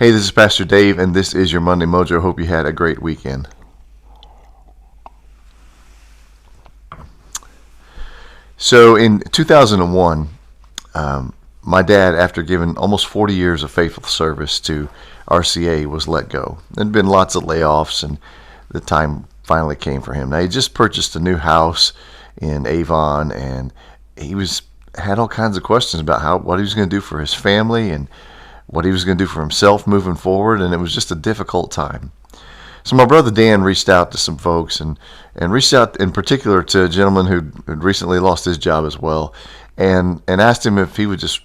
Hey, this is Pastor Dave, and this is your Monday Mojo. Hope you had a great weekend. So in 2001, my dad, after giving almost 40 years of faithful service to RCA, was let go. There'd been lots of layoffs, and the time finally came for him. Now, he just purchased a new house in Avon, and he had all kinds of questions about what he was going to do for his family and what he was going to do for himself moving forward, and it was just a difficult time. So my brother Dan reached out to some folks and reached out in particular to a gentleman who'd recently lost his job as well, and asked him if he would just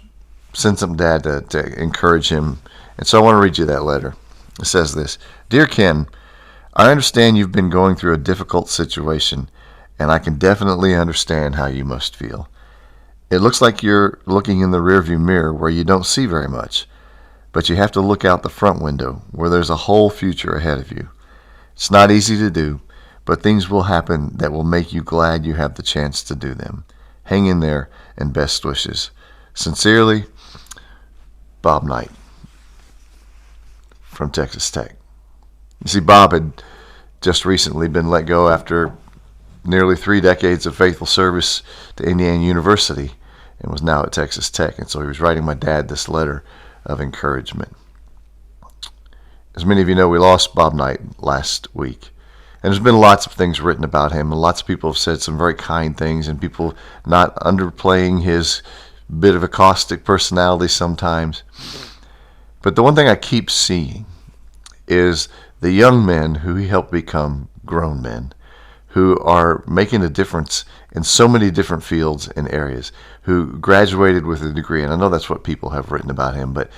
send some dad to encourage him. And so I want to read you that letter. It says this: Dear Ken, I understand you've been going through a difficult situation, and I can definitely understand how you must feel. It looks like you're looking in the rearview mirror where you don't see very much, but you have to look out the front window where there's a whole future ahead of you. It's not easy to do, but things will happen that will make you glad you have the chance to do them. Hang in there, and best wishes. Sincerely, Bob Knight from Texas Tech. You see, Bob had just recently been let go after nearly 3 decades of faithful service to Indiana University and was now at Texas Tech. And so he was writing my dad this letter of encouragement. As many of you know, we lost Bob Knight last week. And there's been lots of things written about him, and lots of people have said some very kind things, and people not underplaying his bit of a caustic personality sometimes. But the one thing I keep seeing is the young men who he helped become grown men, who are making a difference in so many different fields and areas, who graduated with a degree. And I know that's what people have written about him, but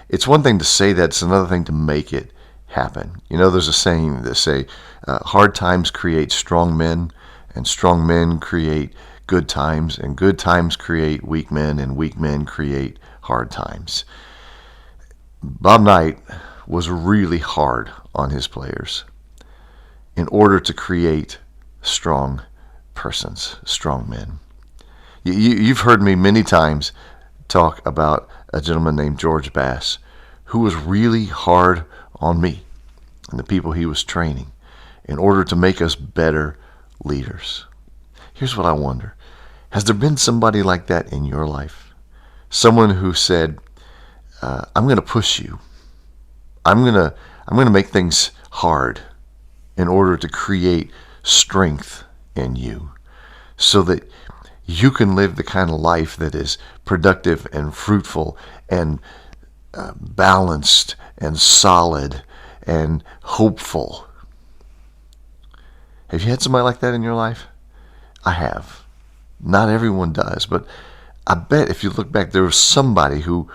it's one thing to say that, it's another thing to make it happen. You know, there's a saying that say, hard times create strong men, and strong men create good times, and good times create weak men, and weak men create hard times. Bob Knight was really hard on his players in order to create strong persons, strong men. You've heard me many times talk about a gentleman named George Bass, who was really hard on me and the people he was training in order to make us better leaders. Here's what I wonder. Has there been somebody like that in your life? Someone who said, I'm going to push you. I'm going to make things hard in order to create strength in you so that you can live the kind of life that is productive and fruitful and balanced and solid and hopeful. Have you had somebody like that in your life? I have. Not everyone does, but I bet if you look back, there was somebody who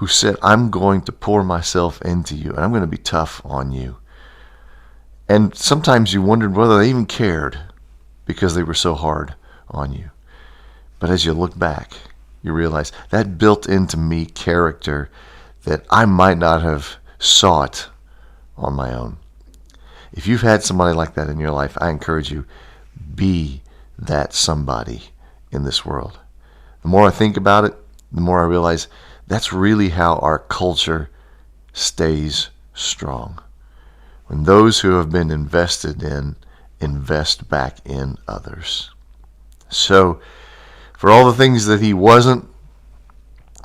said, I'm going to pour myself into you, and I'm going to be tough on you. And sometimes you wondered whether they even cared because they were so hard on you. But as you look back, you realize that built into me character that I might not have sought on my own. If you've had somebody like that in your life, I encourage you, be that somebody in this world. The more I think about it, the more I realize that's really how our culture stays strong. When those who have been invested in invest back in others. So, for all the things that he wasn't,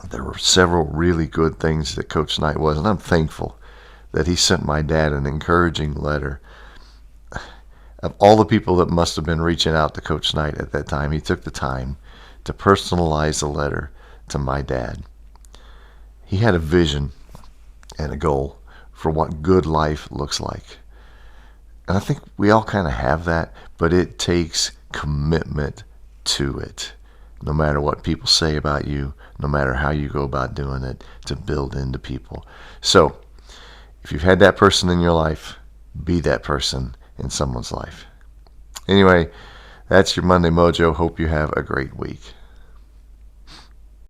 there were several really good things that Coach Knight was, and I'm thankful that he sent my dad an encouraging letter. Of all the people that must have been reaching out to Coach Knight at that time, he took the time to personalize the letter to my dad. He had a vision and a goal for what good life looks like. And I think we all kind of have that, but it takes commitment to it. No matter what people say about you, no matter how you go about doing it, to build into people. So, if you've had that person in your life, be that person in someone's life. Anyway, that's your Monday Mojo. Hope you have a great week.